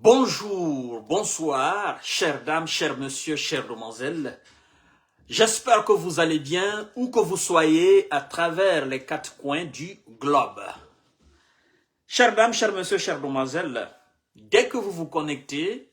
Bonjour, bonsoir, chères dames, chers messieurs, chères demoiselles. J'espère que vous allez bien où que vous soyez à travers les quatre coins du globe. Chères dames, chers messieurs, chères demoiselles, dès que vous vous connectez,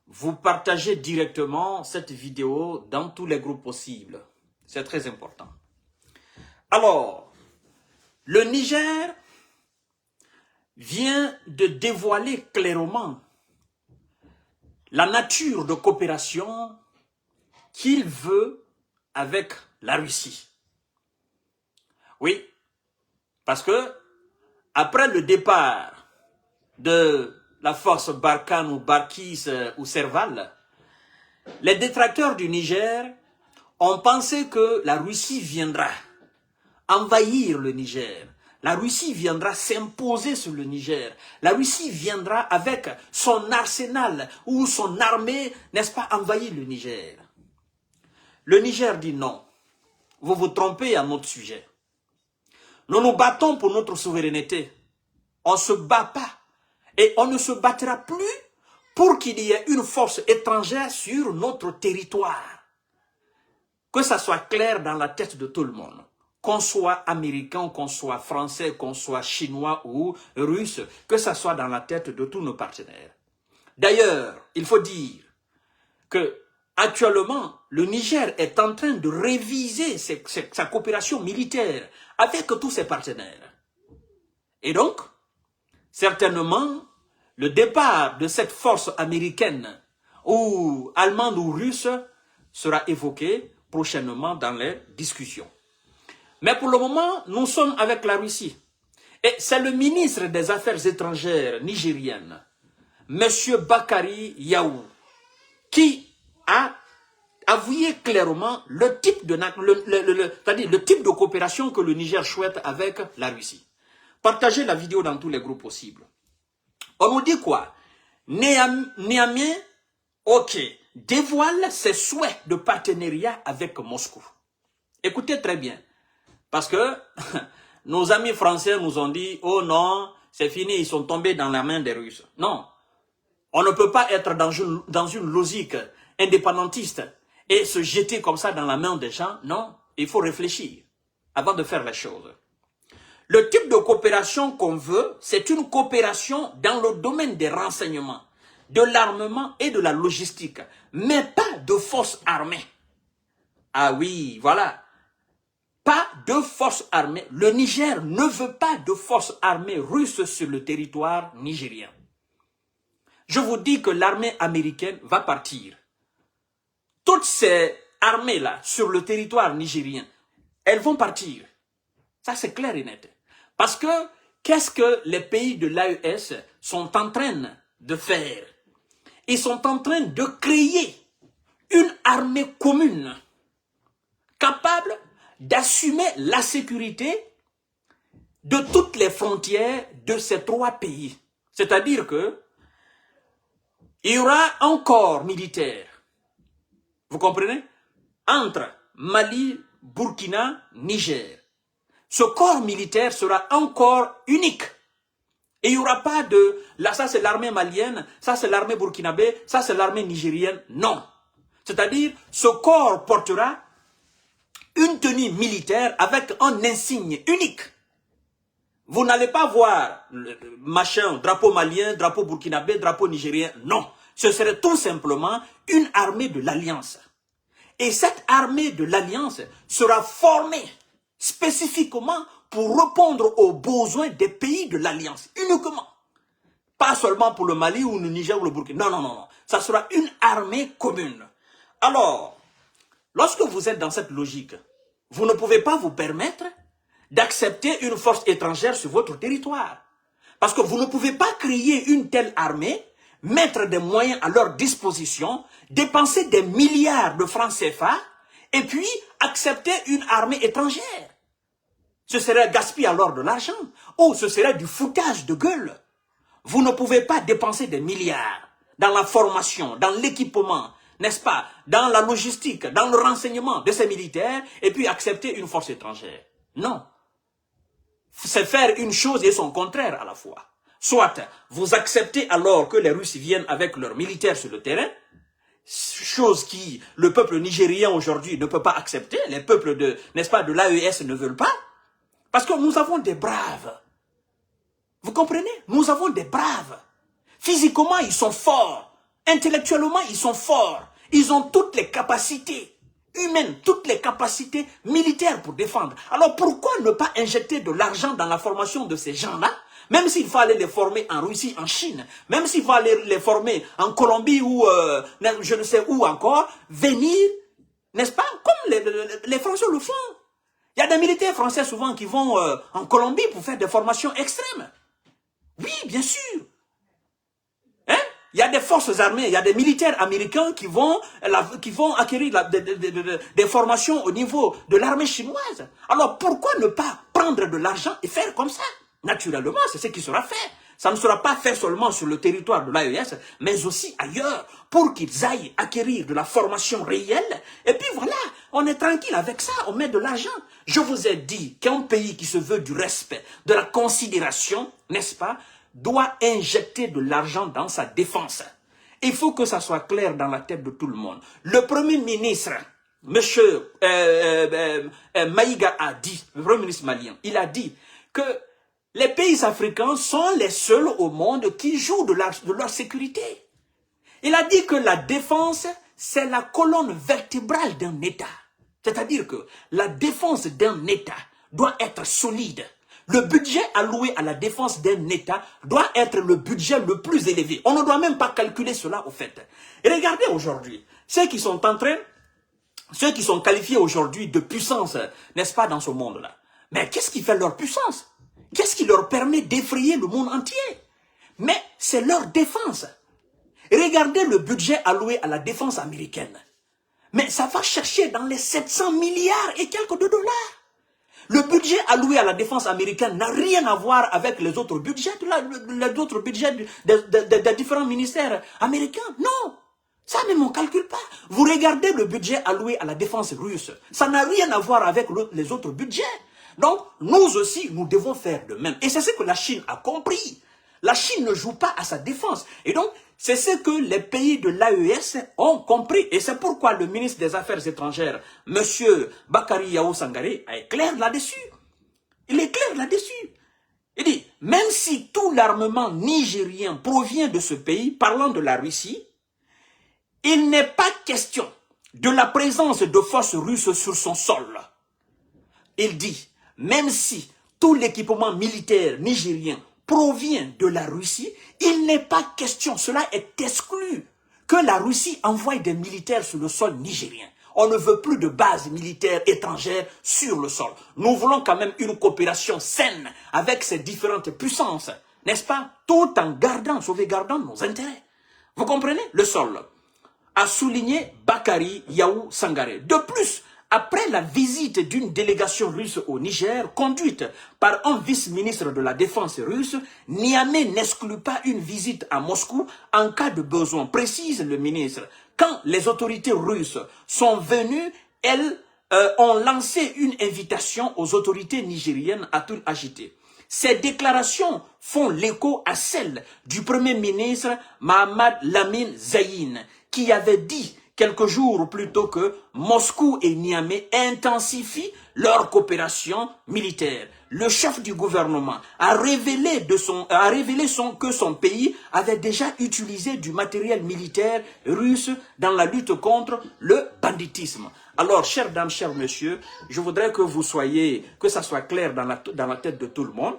vous partagez directement cette vidéo dans tous les groupes possibles. C'est très important. Alors, le Niger vient de dévoiler clairement la nature de coopération qu'il veut avec la Russie. Oui, parce que après le départ de la force Barkhane ou Barkhis ou Serval, les détracteurs du Niger ont pensé que la Russie viendra envahir le Niger. La Russie viendra s'imposer sur le Niger. La Russie viendra avec son arsenal ou son armée, n'est-ce pas, envahir le Niger. Le Niger dit non. Vous vous trompez à notre sujet. Nous nous battons pour notre souveraineté. On ne se bat pas. Et on ne se battra plus pour qu'il y ait une force étrangère sur notre territoire. Que ça soit clair dans la tête de tout le monde. Qu'on soit américain, qu'on soit français, qu'on soit chinois ou russe, que ça soit dans la tête de tous nos partenaires. D'ailleurs, il faut dire que actuellement, le Niger est en train de réviser sa coopération militaire avec tous ses partenaires. Et donc, certainement, le départ de cette force américaine ou allemande ou russe sera évoqué prochainement dans les discussions. Mais pour le moment, nous sommes avec la Russie. Et c'est le ministre des Affaires étrangères nigérienne, M. Bakari Yaou, qui a avoué clairement le type de coopération que le Niger souhaite avec la Russie. Partagez la vidéo dans tous les groupes possibles. On nous dit quoi? Niamey, ok, dévoile ses souhaits de partenariat avec Moscou. Écoutez très bien. Parce que nos amis français nous ont dit, oh non, c'est fini, ils sont tombés dans la main des Russes. Non, on ne peut pas être dans une logique indépendantiste et se jeter comme ça dans la main des gens. Non, il faut réfléchir avant de faire les choses. Le type de coopération qu'on veut, c'est une coopération dans le domaine des renseignements, de l'armement et de la logistique, mais pas de forces armées. Ah oui, voilà. Pas de forces armées. Le Niger ne veut pas de forces armées russes sur le territoire nigérien. Je vous dis que l'armée américaine va partir. Toutes ces armées-là sur le territoire nigérien, elles vont partir. Ça, c'est clair et net. Parce que, qu'est-ce que les pays de l'AES sont en train de faire? Ils sont en train de créer une armée commune capable d'assumer la sécurité de toutes les frontières de ces trois pays. C'est-à-dire que il y aura un corps militaire, vous comprenez, entre Mali, Burkina, Niger. Ce corps militaire sera un corps unique. Et il n'y aura pas de, là ça c'est l'armée malienne, ça c'est l'armée burkinabé, ça c'est l'armée nigérienne. Non. C'est-à-dire, ce corps portera une tenue militaire avec un insigne unique. Vous n'allez pas voir machin, drapeau malien, drapeau burkinabé, drapeau nigérien. Non, ce serait tout simplement une armée de l'Alliance. Et cette armée de l'Alliance sera formée spécifiquement pour répondre aux besoins des pays de l'Alliance, uniquement. Pas seulement pour le Mali ou le Niger ou le Burkina. Non, non, non, non. Ça sera une armée commune. Alors, lorsque vous êtes dans cette logique, vous ne pouvez pas vous permettre d'accepter une force étrangère sur votre territoire. Parce que vous ne pouvez pas créer une telle armée, mettre des moyens à leur disposition, dépenser des milliards de francs CFA, et puis accepter une armée étrangère. Ce serait gaspiller alors de l'argent, ou ce serait du foutage de gueule. Vous ne pouvez pas dépenser des milliards dans la formation, dans l'équipement, n'est-ce pas, dans la logistique, dans le renseignement de ces militaires, et puis accepter une force étrangère. Non. C'est faire une chose et son contraire à la fois. Soit vous acceptez alors que les Russes viennent avec leurs militaires sur le terrain, chose qui le peuple nigérien aujourd'hui ne peut pas accepter, les peuples de, n'est-ce pas, de l'AES ne veulent pas, parce que nous avons des braves. Vous comprenez? Nous avons des braves. Physiquement, ils sont forts. Intellectuellement, ils sont forts. Ils ont toutes les capacités humaines, toutes les capacités militaires pour défendre. Alors pourquoi ne pas injecter de l'argent dans la formation de ces gens-là? Même s'il faut aller les former en Russie, en Chine, même s'il faut aller les former en Colombie ou je ne sais où encore, venir, n'est-ce pas, comme les Français le font. Il y a des militaires français souvent qui vont en Colombie pour faire des formations extrêmes. Oui, bien sûr. Hein? Il y a des forces armées, il y a des militaires américains qui vont acquérir des formations au niveau de l'armée chinoise. Alors pourquoi ne pas prendre de l'argent et faire comme ça? Naturellement, c'est ce qui sera fait. Ça ne sera pas fait seulement sur le territoire de l'AES, mais aussi ailleurs, pour qu'ils aillent acquérir de la formation réelle. Et puis voilà, on est tranquille avec ça, on met de l'argent. Je vous ai dit qu'un pays qui se veut du respect, de la considération, n'est-ce pas, doit injecter de l'argent dans sa défense. Il faut que ça soit clair dans la tête de tout le monde. Le Premier ministre, M. Maïga a dit, le Premier ministre malien, il a dit que les pays africains sont les seuls au monde qui jouent de leur sécurité. Il a dit que la défense, c'est la colonne vertébrale d'un État. C'est-à-dire que la défense d'un État doit être solide. Le budget alloué à la défense d'un État doit être le budget le plus élevé. On ne doit même pas calculer cela au fait. Et regardez aujourd'hui, ceux qui sont qualifiés aujourd'hui de puissance, n'est-ce pas, dans ce monde-là. Mais qu'est-ce qui fait leur puissance? Qu'est-ce qui leur permet d'effrayer le monde entier? Mais c'est leur défense. Regardez le budget alloué à la défense américaine. Mais ça va chercher dans les 700 milliards et quelques de dollars. Le budget alloué à la défense américaine n'a rien à voir avec les autres budgets, des différents ministères américains. Non, ça même on ne calcule pas. Vous regardez le budget alloué à la défense russe. Ça n'a rien à voir avec les autres budgets. Donc, nous aussi, nous devons faire de même. Et c'est ce que la Chine a compris. La Chine ne joue pas à sa défense. Et donc, c'est ce que les pays de l'AES ont compris. Et c'est pourquoi le ministre des Affaires étrangères, M. Bakary Yahou Sangaré, est clair là-dessus. Il est clair là-dessus. Il dit, même si tout l'armement nigérien provient de ce pays, parlant de la Russie, il n'est pas question de la présence de forces russes sur son sol. Il dit, même si tout l'équipement militaire nigérien provient de la Russie, il n'est pas question, cela est exclu, que la Russie envoie des militaires sur le sol nigérien. On ne veut plus de bases militaires étrangères sur le sol. Nous voulons quand même une coopération saine avec ces différentes puissances, n'est-ce pas? Tout en sauvegardant nos intérêts. Vous comprenez? Le sol a souligné Bakary Yahou Sangaré. De plus, après la visite d'une délégation russe au Niger, conduite par un vice-ministre de la Défense russe, Niamey n'exclut pas une visite à Moscou en cas de besoin, précise le ministre. Quand les autorités russes sont venues, elles ont lancé une invitation aux autorités nigériennes à tout agiter. Ces déclarations font l'écho à celles du Premier ministre Mahamad Lamine Zaïne, qui avait dit quelques jours plus tôt que Moscou et Niamey intensifient leur coopération militaire. Le chef du gouvernement a révélé que son pays avait déjà utilisé du matériel militaire russe dans la lutte contre le banditisme. Alors, chères dames, chers messieurs, je voudrais que ça soit clair dans la tête de tout le monde.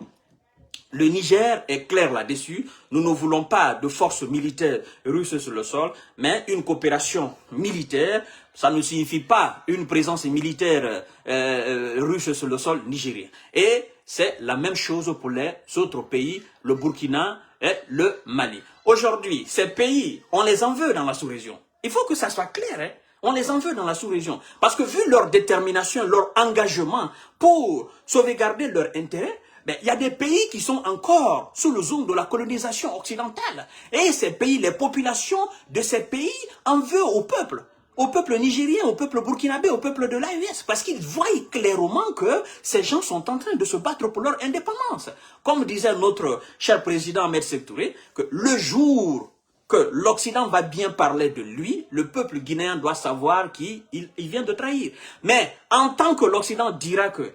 Le Niger est clair là-dessus. Nous ne voulons pas de forces militaires russes sur le sol, mais une coopération militaire. Ça ne signifie pas une présence militaire russe sur le sol nigérien. Et c'est la même chose pour les autres pays, le Burkina et le Mali. Aujourd'hui, ces pays, on les en veut dans la sous-région. Il faut que ça soit clair, hein. On les en veut dans la sous-région. Parce que vu leur détermination, leur engagement pour sauvegarder leurs intérêts, il y a des pays qui sont encore sous le joug de la colonisation occidentale. Et ces pays, les populations de ces pays en veulent au peuple. au peuple nigérien, au peuple burkinabé, au peuple de l'AES, parce qu'ils voient clairement que ces gens sont en train de se battre pour leur indépendance. Comme disait notre cher président Ahmed Sékou Touré, que le jour que l'Occident va bien parler de lui, le peuple guinéen doit savoir qu'il vient de trahir. Mais en tant que l'Occident dira que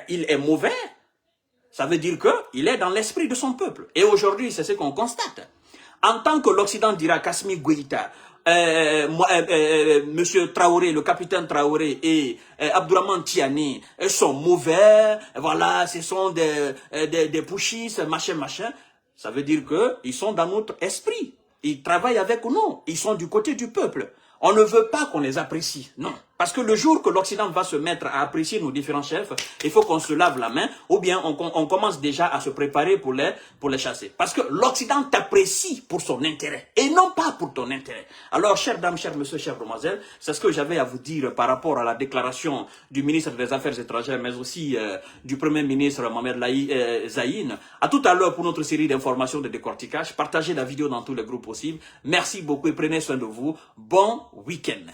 il est mauvais, ça veut dire qu'il est dans l'esprit de son peuple. Et aujourd'hui, c'est ce qu'on constate. En tant que l'Occident dira qu'Assimi Goïta, Monsieur Traoré, le capitaine Traoré et Abdourahmane Tiani sont mauvais, voilà, ce sont des pushistes, machin, ça veut dire qu'ils sont dans notre esprit. Ils travaillent avec nous, ils sont du côté du peuple. On ne veut pas qu'on les apprécie, non. Parce que le jour que l'Occident va se mettre à apprécier nos différents chefs, il faut qu'on se lave la main, ou bien on commence déjà à se préparer pour les chasser. Parce que l'Occident t'apprécie pour son intérêt, et non pas pour ton intérêt. Alors, chères dames, chers messieurs, chères demoiselles, c'est ce que j'avais à vous dire par rapport à la déclaration du ministre des Affaires étrangères, mais aussi du Premier ministre Mohamed Zahine. À tout à l'heure pour notre série d'informations de décortiquage. Partagez la vidéo dans tous les groupes possibles. Merci beaucoup et prenez soin de vous. Bon week-end.